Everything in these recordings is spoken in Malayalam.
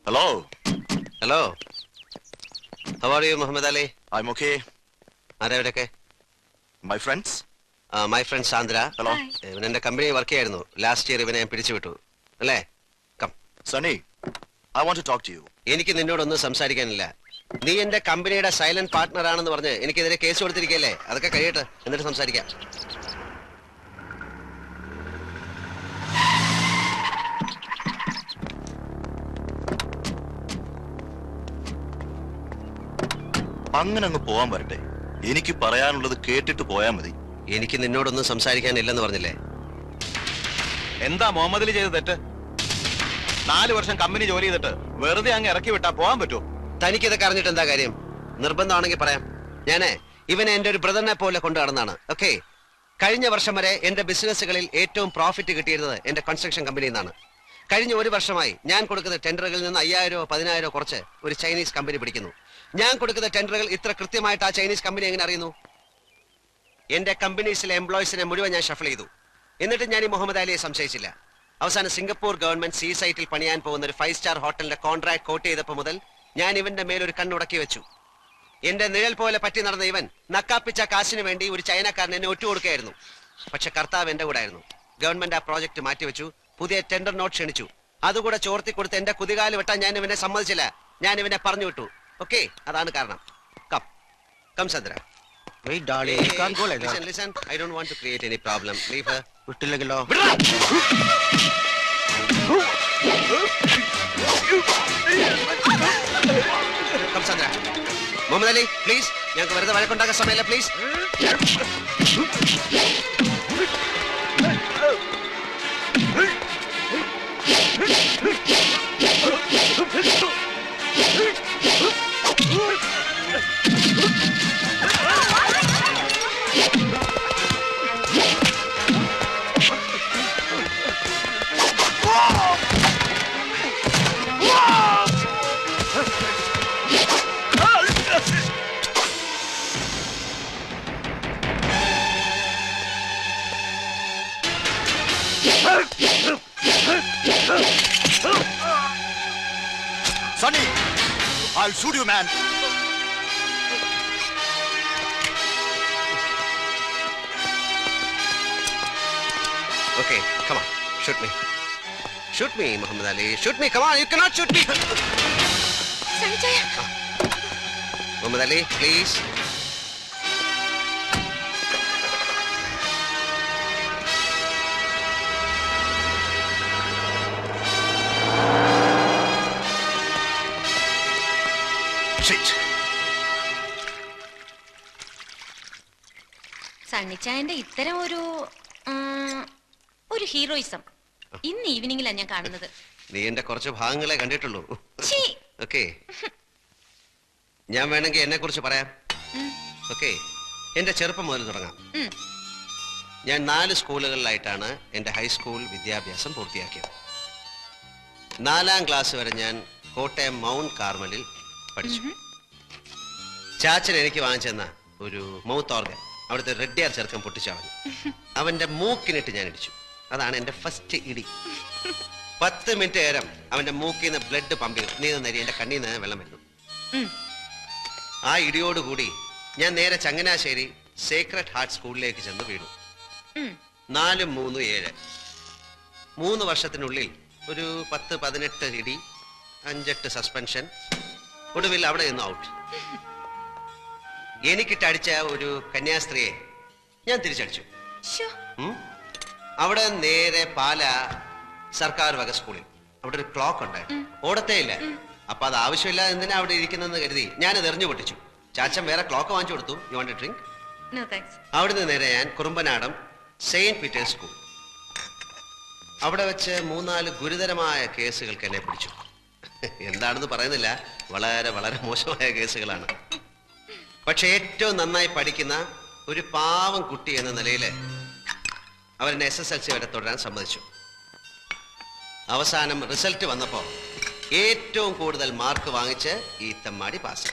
Hello. Hello. How are you, Muhammad Ali? I'm okay. ആരെവിടെയൊക്കെ? My friends? My friend Sandra. Hello. ഇവൻ എന്റെ കമ്പനി വർക്ക് ചെയ്യായിരുന്നു. ലാസ്റ്റ് ഇയർ ഇവനെ ഞാൻ പിടിച്ചുവിട്ടു. അല്ലേ? Come. Sunny, I want to talk to you. എനിക്ക് നിന്നോടൊന്നും സംസാരിക്കാനില്ല. നീ എന്റെ കമ്പനിയുടെ സൈലന്റ് പാർട്ട്ണർ ആണെന്ന് പറഞ്ഞ് എനിക്കെതിരെ കേസ് കൊടുത്തിരിക്കല്ലേ? അതൊക്കെ കഴിയട്ടെ, എന്നിട്ട് സംസാരിക്കാം. അങ്ങനെ അങ്ങ് പോവാൻ വരട്ടെ. എനിക്ക് പറയാനുള്ളത് കേട്ടിട്ട് പോയാൽ മതി. എനിക്ക് നിന്നോടൊന്നും സംസാരിക്കാനില്ലെന്ന് പറഞ്ഞില്ലേ? എന്താ മുഹമ്മദ് അലി ചെയ്ത തെറ്റ്? 4 വർഷം കമ്പനി ജോലി ചെയ്തിട്ട് വെറുതെ അങ്ങ് ഇറക്കി വിട്ടാ പോകാൻ പറ്റുമോ? തനിക്കിതൊക്കെ അറിഞ്ഞിട്ട് എന്താ കാര്യം? നിർബന്ധമാണെങ്കിൽ പറയാം. ഞാനേ ഇവനെ എന്റെ ഒരു ബ്രദറിനെ പോലെ കൊണ്ടു നടന്നാണ്. ഓക്കെ, കഴിഞ്ഞ വർഷം വരെ എന്റെ ബിസിനസ്സുകളിൽ ഏറ്റവും പ്രോഫിറ്റ് കിട്ടിയിരുന്നത് എന്റെ കൺസ്ട്രക്ഷൻ കമ്പനിയിൽ നിന്നാണ്. കഴിഞ്ഞ 1 വർഷമായി ഞാൻ കൊടുക്കുന്ന ടെൻഡറുകളിൽ നിന്ന് 5000 10,000 കുറച്ച് ഒരു ചൈനീസ് കമ്പനി പിടിക്കുന്നു. ഞാൻ കൊടുക്കുന്ന ടെൻഡറുകൾ ഇത്ര കൃത്യമായിട്ട് ആ ചൈനീസ് കമ്പനി എങ്ങനെ അറിയുന്നു? എന്റെ കമ്പനീസിലെ എംപ്ലോയീസിനെ മുഴുവൻ ഞാൻ ഷഫിൾ ചെയ്തു. എന്നിട്ട് ഞാൻ ഈ മുഹമ്മദ് അലിയെ സംശയിച്ചില്ല. അവസാനം സിംഗപ്പൂർ ഗവൺമെന്റ് സീ സൈറ്റിൽ പണിയാൻ പോകുന്ന ഒരു 5 സ്റ്റാർ ഹോട്ടലിന്റെ കോൺട്രാക്ട് കോട്ട് ചെയ്തപ്പോൾ മുതൽ ഞാൻ ഇവന്റെ മേലൊരു കണ്ണുടക്കി വെച്ചു. എന്റെ നിഴൽ പോലെ പറ്റി നടന്ന ഇവൻ നക്കാപ്പിച്ച കാശിന് വേണ്ടി ഒരു ചൈനക്കാരൻ എന്നെ ഒറ്റുകൊടുക്കുകയായിരുന്നു. പക്ഷെ കർത്താവ് എന്റെ കൂടെ ആയിരുന്നു. ഗവൺമെന്റ് ആ പ്രോജക്ട് മാറ്റിവെച്ചു. പുതിയ ടെൻഡർ നോട്ട് ക്ഷണിച്ചു. അതുകൂടെ ചോർത്തി കൊടുത്ത് എന്റെ കുതികാല് വെട്ടാൻ ഞാൻ ഇവനെ സമ്മതിച്ചില്ല. ഞാൻ ഇവനെ പറഞ്ഞു വിട്ടു. ഓക്കെ, അതാണ് കാരണം. Come come Chandra. Wait, darling, you can't go like that. Listen, I don't want to create any problem. Leave her. വിട്ടില്ലെങ്കിലോ? Come, Sandra. Muhammad Ali, please. ഞങ്ങൾക്ക് വെറുതെ വഴക്കുണ്ടാക്കാൻ സമയമില്ല, please. Sunny, I'll shoot you, man. Okay, come on. Shoot me. Shoot me, Muhammad Ali. Shoot me. Come on, you cannot shoot me. Muhammad Ali, please. Shit. സണ്ണിച്ചായന്റെ ഇത്തരം ഒരു ഹീറോയിസം ഇന്ന് ഈവനിങ്ങിലാണ് ഞാൻ കാണുന്നത്. നീ എന്റെ കുറച്ച് ഭാഗങ്ങളെ കണ്ടിട്ടുള്ളൂ. ഛീ. ഓക്കെ, ഞാൻ വേണമെങ്കിൽ എന്നെ കുറിച്ച് പറയാം. ഓക്കെ, എന്റെ ചെറുപ്പം മുതൽ തുടങ്ങാം. ഞാൻ 4 സ്കൂളുകളിലായിട്ടാണ് എന്റെ ഹൈസ്കൂൾ വിദ്യാഭ്യാസം പൂർത്തിയാക്കിയത്. 4ാം ക്ലാസ് വരെ ഞാൻ കോട്ടയം മൗണ്ട് കാർമലിൽ പഠിച്ചു. ചാച്ചൻ എനിക്ക് വാങ്ങിച്ചെന്ന ഒരു മൗത്ത് ഓർഗൻ അവിടുത്തെ റെഡ്ഡിയാർ ചെറുക്കൻ പൊട്ടിച്ചളഞ്ഞു. അവന്റെ മൂക്കിനിട്ട് ഞാൻ ഇടിച്ചു. അതാണ് എന്റെ ഫസ്റ്റ് ഇടി. 10 മിനിറ്റ് നേരം അവന്റെ മൂക്കിൽ നിന്ന് ബ്ലഡ് പമ്പ് ചെയ്തു. നീ നരി എന്റെ കണ്ണിൽ നിന്ന് വെള്ളം വരുന്നു. ആ ഇടിയോടുകൂടി ഞാൻ നേരെ ചങ്ങനാശ്ശേരി സേക്രഡ് ഹാർട്ട് സ്കൂളിലേക്ക് ചെന്ന് വീണു. 4 3 7 3 വർഷത്തിനുള്ളിൽ ഒരു 10-18 ഇടി, 5-8 സസ്പെൻഷൻ, ഒടുവിൽ അവിടെ നിന്ന് ഔട്ട്. എനിക്കിട്ടടിച്ച ഒരു കന്യാസ്ത്രീയെ ഞാൻ തിരിച്ചടിച്ചു. അവിടെ നേരെ പാല സർക്കാർ വക സ്കൂളിൽ അവിടെ ഒരു ക്ലോക്ക് ഉണ്ടായിരുന്നു. ഓടത്തേ ഇല്ല. അപ്പൊ അത് ആവശ്യമില്ല എന്തിനാ അവിടെ ഇരിക്കുന്നെന്ന് കരുതി ഞാനത് എറിഞ്ഞു പൊട്ടിച്ചു. ചാച്ചൻ വേറെ ക്ലോക്ക് വാങ്ങിച്ചു കൊടുത്തു. You want A drink? അവിടുന്ന് നേരെ ഞാൻ കുറുമ്പനാടം സെയിന്റ് പീറ്റേഴ്സ് സ്കൂൾ. അവിടെ വെച്ച് 3-4 ഗുരുതരമായ കേസുകൾക്ക് എന്നെ പിടിച്ചു. എന്താണെന്ന് പറയുന്നില്ല, വളരെ വളരെ മോശമായ കേസുകളാണ്. പക്ഷെ ഏറ്റവും നന്നായി പഠിക്കുന്ന ഒരു പാവം കുട്ടി എന്ന നിലയിൽ അവരെന്നെ SSLC വരെ തുടരാൻ സമ്മതിച്ചു. അവസാനം റിസൾട്ട് വന്നപ്പോൾ ഏറ്റവും കൂടുതൽ മാർക്ക് വാങ്ങിച്ച് ഈ തെമ്മാടി പാസ്.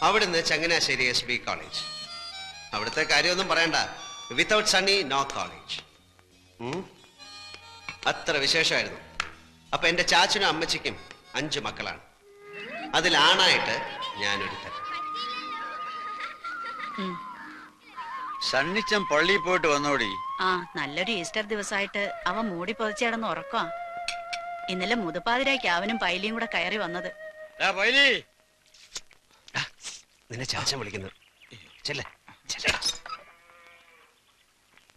അവിടുന്ന് ചങ്ങനാശ്ശേരി SB കോളേജ്. അവിടുത്തെ കാര്യമൊന്നും പറയണ്ട. Without Sunny no college. അത്ര വിശേഷമായിരുന്നു. അപ്പൊ എന്റെ ചാച്ചനും അമ്മച്ചിക്കും 5 മക്കളാണ്. അതിലാണായിട്ട് ഞാനൊരുത്തൻ. സണ്ണിച്ചൻ പള്ളിയിൽ പോയിട്ട് വന്നോടി. ആ, നല്ലൊരു ഈസ്റ്റർ ദിവസമായിട്ട് അവൻ മൂടി പൊതിച്ചിടന്ന് ഉറക്കമാ. ഇന്നലെ മുതുപ്പാതിരായ്ക്ക് അവനും പൈലിയും കൂടെ കയറി വന്നത്. നിന്നെ ചാച്ചൻ വിളിക്കുന്നത്.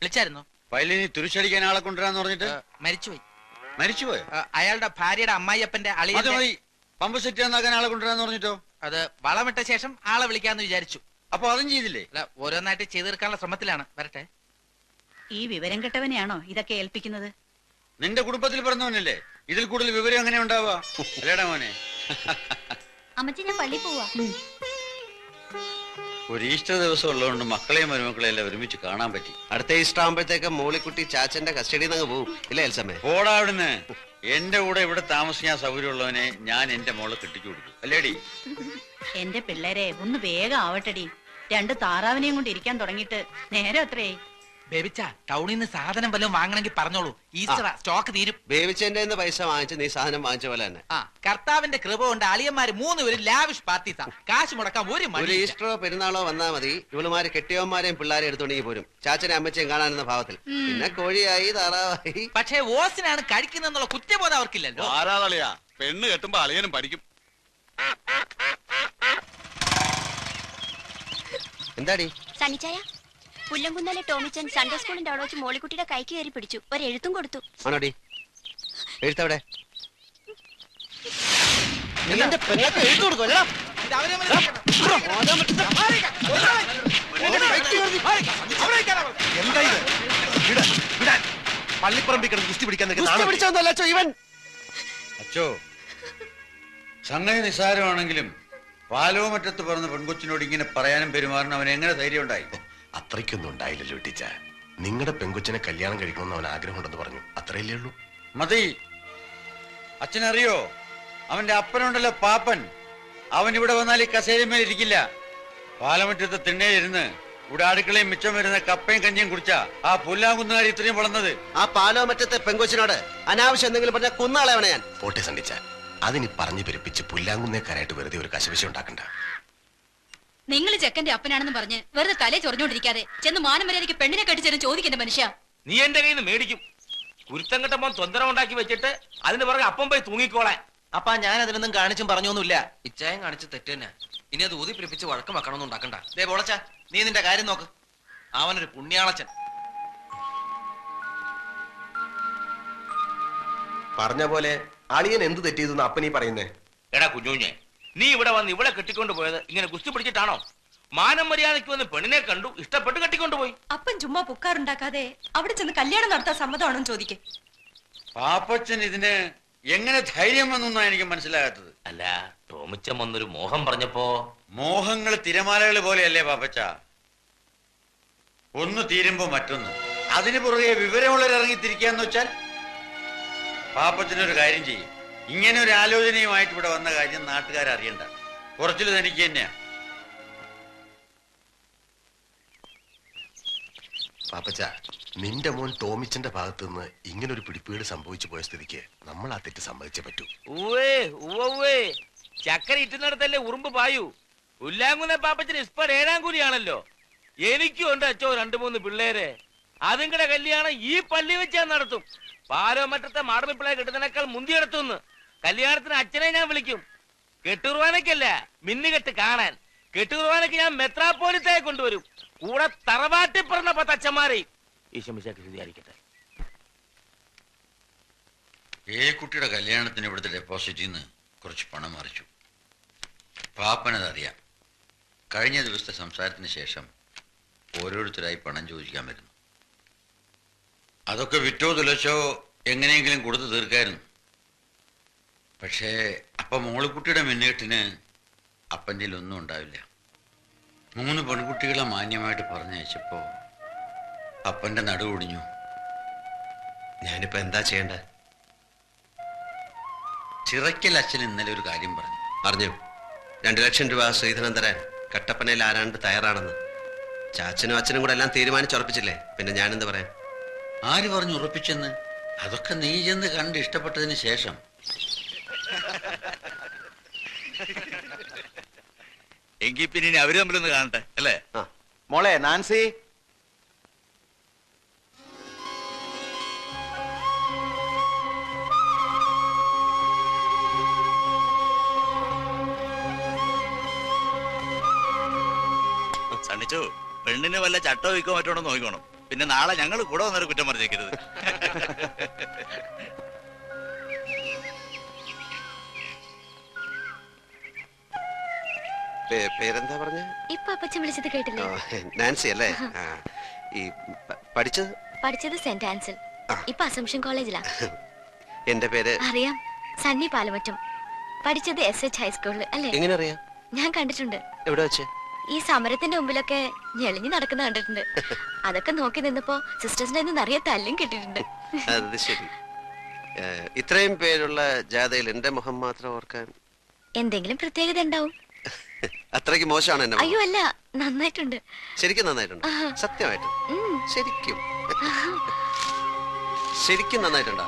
വിളിച്ചായിരുന്നോ? പൈലിനി തുരിശടിക്കാൻ ആളെ കൊണ്ടുവരാന്ന് പറഞ്ഞിട്ട് മരിച്ചുപോയി. മരിച്ചുപോയോ? അയാളുടെ ഭാര്യയുടെ അമ്മായിയപ്പന്റെ അത് അളിയന്റെ മതി. പമ്പ് സെറ്റ് നന്നാക്കാൻ ആളെ കൊണ്ടുവരാന്ന് പറഞ്ഞിട്ടോ? അത് വളമിട്ട ശേഷം ആളെ വിളിക്കാന്ന് വിചാരിച്ചു. അപ്പൊ അതും ചെയ്തില്ലേ? അല്ല, ഓരോന്നായിട്ട് ചെയ്തു തീർക്കാനുള്ള ശ്രമത്തിലാണ്. വരട്ടെ. ഈ വിവരം കെട്ടവനെയാണോ ഇതൊക്കെ ഏൽപ്പിക്കുന്നത്? നിന്റെ കുടുംബത്തിൽ പറഞ്ഞവനല്ലേ? ഇതിൽ കൂടുതൽ വിവരം എങ്ങനെ ഉണ്ടാവുക? അല്ലേടാ മോനെ? അമ്മച്ചി ഞാൻ പള്ളി പോവാ. ഒരു ഈസ്റ്റർ ദിവസം ഉള്ളതുകൊണ്ട് മക്കളെയും മരുമക്കളെയും എല്ലാം ഒരുമിച്ച് കാണാൻ പറ്റി. അടുത്ത ഈസ്റ്റർ ആകുമ്പോഴത്തേക്ക് മോളിക്കുട്ടി ചാച്ചന്റെ കസ്റ്റഡിയിൽ നിന്ന് പോവും ഇല്ലേ എൽസമ്മേ? ഓടാ അവിടുന്ന്. എന്റെ കൂടെ ഇവിടെ താമസിക്കാൻ സൗകര്യമുള്ളവനെ ഞാൻ എന്റെ മോളെ കെട്ടിച്ചു കൊടുക്കും അല്ലേടി? എന്റെ പിള്ളേരെ ഒന്ന് വേഗം ആവട്ടടി. 2 താറാവിനെയും കൊണ്ട് ഇരിക്കാൻ തുടങ്ങിയിട്ട് നേരെ അത്രയായി. ബേബിച്ച, ടൗണിൽ നിന്ന് സാധനം വല്ലതും വാങ്ങണമെങ്കിൽ പറഞ്ഞോളൂ. ഈസ്റ്റർ സ്റ്റോക്ക് തീരും. വേവിച്ചെന്റെ പൈസ വാങ്ങിച്ച് നീ സാധനം വാങ്ങിച്ച പോലെ തന്നെ. ആ, കർത്താവിന്റെ കൃപ കൊണ്ട് അളിയന്മാര് 3 പേരും ലാവിഷ് പാർട്ടീസാ. കാശ് മുടക്കാൻ ഒരു ഒരു മണി. ഈസ്റ്ററോ പെരുന്നാളോ വന്നാ മതി, ഇവളുമാര് കെട്ടിയവന്മാരെയും പിള്ളേരെ എടുത്തോണ്ടെങ്കിൽ പോരും. ചാച്ചനെ അമ്മച്ചയും കാണാനെന്ന ഭാവത്തിൽ. പിന്നെ കോഴിയായി താറാവായി. പക്ഷേ ഓസിനാണ് കഴിക്കുന്നെന്നുള്ള കുറ്റബോധം അവർക്കില്ലല്ലോ. ആരാതളിയാ പെണ്ണ് കെട്ടുമ്പോ അളിയനും പഠിക്കും. എന്താടി സനിച്ചായ, പുല്ലംകുന്നലെ ടോമിച്ചൻ സൺഡേ സ്കൂളിന്റെ അവിടെ വെച്ച് മോളിക്കുട്ടിയുടെ കൈക്ക് കയറി പിടിച്ചു. ഒരു എഴുത്തും കൊടുത്തു. ആണോടി? എഴുത്തവിടെ? ഇത് അവരെ പള്ളിപ്പറമ്പിൽ കിടന്ന് ഗുസ്തി പിടിക്കാൻ ഇവൻ അച്ചോ, സംഗതി നിസ്സാരമാണെങ്കിലും പാലോമറ്റത്ത് പറഞ്ഞ പെൺകൊച്ചിനോട് ഇങ്ങനെ പറയാനും പെരുമാറാനും അവൻ എങ്ങനെ ധൈര്യം ഉണ്ടായി? അത്രയ്ക്കൊന്നും ഉണ്ടായില്ലല്ലോ ടീച്ച. നിങ്ങളുടെ പെങ്കൊച്ചിനെ കല്യാണം കഴിക്കണമെന്ന് അവൻ ആഗ്രഹമുണ്ടെന്ന് പറഞ്ഞു. അത്രയല്ലേ ഉള്ളൂ. മതി. അച്ഛനറിയോ, അവന്റെ അപ്പനുണ്ടല്ലോ പാപ്പൻ, അവൻ ഇവിടെ വന്നാൽ ഈ കസേരമേൽ ഇരിക്കില്ല. പാലമറ്റത്ത് തിണ്ണേയിരുന്ന് ഇവിടെ അടുക്കളയും മിച്ചം വരുന്ന കപ്പയും കഞ്ഞിയും കുടിച്ചാ ആ പുല്ലാങ്കുന്നുകാരി ഇത്രയും വളർന്നത്. ആ പാലോമറ്റത്തെ പെങ്കൊച്ചിനോട് അനാവശ്യം എന്തെങ്കിലും പറഞ്ഞാൽ കുന്നാളെവണ ഞാൻ. പോട്ടെ സണ്ടിച്ച, അതിനി പറഞ്ഞു പെരുപ്പിച്ച് പുല്ലാങ്കുന്നേക്കാരായിട്ട് വെറുതെ ഒരു കശവിശം ഉണ്ടാക്കണ്ട. നിങ്ങൾ ചെക്കന്റെ അപ്പനാണെന്ന് പറഞ്ഞ് വെറുതെ തലേ ചൊറിഞ്ഞോണ്ടിരിക്കാതെ ചെന്ന് മാനമര്യാദയ്ക്ക് പെണ്ണിനെ കെട്ടിച്ചേരും ചോദിക്കണ്ട മനുഷ്യ. നീ എന്റെ കയ്യിൽ നിന്ന് മേടിക്കും. കുരുത്തം കെട്ടപ്പോ തൊന്തരം ഉണ്ടാക്കി വെച്ചിട്ട് അതിന് പുറകെ അപ്പം പോയി തൂങ്ങിക്കോളാൻ. അപ്പാ ഞാൻ അതിനൊന്നും കാണിച്ചും പറഞ്ഞൊന്നുമില്ല. ഇച്ചായം കാണിച്ച് തെറ്റ് തന്നെ. ഇനി അത് ഊതി പിടിപ്പിച്ച് വഴക്കം വെക്കണമെന്നും ഉണ്ടാക്കണ്ട. ദേ പോളച്ച, നീ നിന്റെ കാര്യം നോക്ക്. അവനൊരു പുണ്യാളച്ചൻ. പറഞ്ഞ പോലെ അളിയൻ എന്ത് തെറ്റിയതെന്ന് അപ്പനീ പറയുന്നേ? എടാ കുഞ്ഞുഞ്ഞെ, നീ ഇവിടെ വന്ന് ഇവിടെ കെട്ടിക്കൊണ്ട് പോയത് ഇങ്ങനെ ഗുസ്തി പിടിച്ചിട്ടാണോ? മാനം മര്യാദയ്ക്ക് വന്ന് പെണ്ണിനെ കണ്ടു, ഇഷ്ടപ്പെട്ട് കെട്ടിക്കൊണ്ടുപോയി. അപ്പൻ ചുമ്മാ പുക്കാറുണ്ടാക്കാതെ അവിടെ ചെന്ന് കല്യാണം നടത്താൻ സമ്മതമാണോ ചോദിക്കേ. പാപ്പച്ചൻ ഇതിന് എങ്ങനെ ധൈര്യം വന്നൊന്നാ എനിക്ക് മനസ്സിലാകാത്തത്. അല്ല, ടോമിച്ചൻ വന്നൊരു മോഹം പറഞ്ഞപ്പോ. മോഹങ്ങൾ തിരമാലകൾ പോലെയല്ലേ പാപ്പച്ച? ഒന്ന് തീരുമ്പോ മറ്റൊന്ന്. അതിന് പുറകെ വിവരമുള്ളവർ ഇറങ്ങിത്തിരിക്കാന്ന് വെച്ചാൽ പാപ്പച്ചനൊരു കാര്യം ചെയ്യും. ഇങ്ങനെ ഒരു ആലോചനയുമായിട്ട് ഇവിടെ വന്ന കാര്യം നാട്ടുകാരറിയണ്ട. കുറച്ചിൽ തനിക്ക് തന്നെയാ. പാപ്പച്ച, നിന്റെ മോൻ ടോമിച്ചന്റെ ഭാഗത്ത് നിന്ന് ഇങ്ങനൊരു പിടിപ്പീട് സംഭവിച്ചു പോയ സ്ഥിതിക്ക് നമ്മൾ ആ തെറ്റ് സമ്മതിച്ചേ പറ്റൂ. ചക്കര ഇറ്റുന്നിടത്തല്ലേ ഉറുമ്പ് പായൂ. ഉല്ലാങ്കുന്ന പാപ്പച്ചന് ഇസ്പർ 7-ാം കൂലിയാണല്ലോ. എനിക്കും ഉണ്ട് അച്ചോ 2-3 പിള്ളേരെ. അതുങ്ങളുടെ കല്യാണം ഈ പള്ളി വെച്ച് ഞാൻ നടത്തും. പാലോമറ്റത്തെ മാടമ്പിപ്പിള്ളേ കെട്ടുന്നതിനേക്കാൾ മുന്തിയെടുത്തുനിന്ന് കല്യാണത്തിന് അച്ഛനെ ഞാൻ വിളിക്കും. കെട്ടുകുർബാനയ്ക്കല്ല, മിന്നുകെട്ട് കാണാൻ. കെട്ടുകുർബാനയ്ക്ക് ഞാൻ മെത്രാപ്പോലിത്തയെ കൊണ്ടുവരും. കൂടെ തറവാട്ടി പറഞ്ഞ 10 അച്ഛന്മാരെ. ഈശോമിശിഹായ്ക്ക് സ്തുതിയായിരിക്കട്ടെ. കുട്ടിയുടെ കല്യാണത്തിന് ഇവിടുത്തെ ഡെപ്പോസിറ്റിൽ നിന്ന് കുറച്ച് പണം മറിച്ചു. പാപ്പനതറിയാം. കഴിഞ്ഞ ദിവസത്തെ സംസാരത്തിന് ശേഷം ഓരോരുത്തരായി പണം ചോദിക്കാൻ വരുന്നു. അതൊക്കെ വിറ്റോ തുലച്ചോ എങ്ങനെയെങ്കിലും കൊടുത്തു തീർക്കായിരുന്നു. പക്ഷേ അപ്പം മോളിക്കുട്ടിയുടെ മിന്നേട്ടിന് അപ്പൻ്റെ ഒന്നും ഉണ്ടാവില്ല. 3 പെൺകുട്ടികളെ മാന്യമായിട്ട് പറഞ്ഞയച്ചപ്പോ അപ്പൻ്റെ നടുവൊടിഞ്ഞു. ഞാനിപ്പോ എന്താ ചെയ്യണ്ടേ? ചിറയ്ക്കൽ അച്ഛൻ ഇന്നലെ ഒരു കാര്യം പറഞ്ഞു. അറിഞ്ഞു, 2 ലക്ഷം രൂപ ശ്രീധരൻ തരാൻ കട്ടപ്പനയിൽ ആരാണ്ട് തയ്യാറാണെന്ന്. ചാച്ചനും അച്ഛനും കൂടെ എല്ലാം തീരുമാനിച്ചുറപ്പിച്ചില്ലേ, പിന്നെ ഞാനെന്ത് പറയാം? ആര് പറഞ്ഞു ഉറപ്പിച്ചെന്ന്? അതൊക്കെ നീ ചെന്ന് കണ്ട് ഇഷ്ടപ്പെട്ടതിന് ശേഷം എങ്കിൽ പിന്നെ ഇനി അവര് തമ്മിലൊന്ന് കാണട്ടെ അല്ലേ? മോളെ നാൻസി, സണ്ണിച്ചു, പെണ്ണിന് വല്ല ചട്ടോ വിൽക്കോ മറ്റോണോ നോക്കണം. പിന്നെ നാളെ ഞങ്ങൾ കൂടെ വന്നൊരു കുറ്റം പറഞ്ഞേക്കരുത്. പേരെന്താ പറഞ്ഞ? ഇപ്പൊ അപ്പച്ചൻ വിളിച്ചത് കേട്ടില്ലേ? നാൻസി അല്ലേ? ഈ പഠിച്ചത് പഠിച്ചത് സെന്റ് ആൻസൽ, ഇപ്പൊ അസംഷൻ കോളേജിലാ. എന്റെ പേര് അറിയാം, സണ്ണി പാലമറ്റം. പഠിച്ചത് SH ഹൈസ്കൂളിൽ അല്ലേ? എങ്ങനെ അറിയാം? ഞാൻ കണ്ടിട്ടുണ്ട്. എവിടെ വെച്ച്? ഈ സമരത്തിന്റെ മുമ്പിലൊക്കെ ഞെളിഞ്ഞു നടക്കുന്ന കണ്ടിട്ടുണ്ട്. അതൊക്കെ നോക്കി നിന്നപ്പോ സിസ്റ്റേഴ്സിന്റെ നിറയെ തല്ലും കിട്ടിയിട്ടുണ്ട്. അത് ശരി. ഇത്രയും പേരുള്ള ജാഥയിൽ എന്റെ മുഖം മാത്രം ഓർക്കാൻ എന്തെങ്കിലും പ്രത്യേകത ഉണ്ടാവും? അത്രയ്ക്ക് മോശമാണ് എന്റെ അയ്യോ അല്ല, നന്നായിട്ടുണ്ട്. ശരിക്കും നന്നായിട്ടുണ്ട്. സത്യമായിട്ട് ശരിക്കും ശരിക്കും നന്നായിട്ടുണ്ടോ?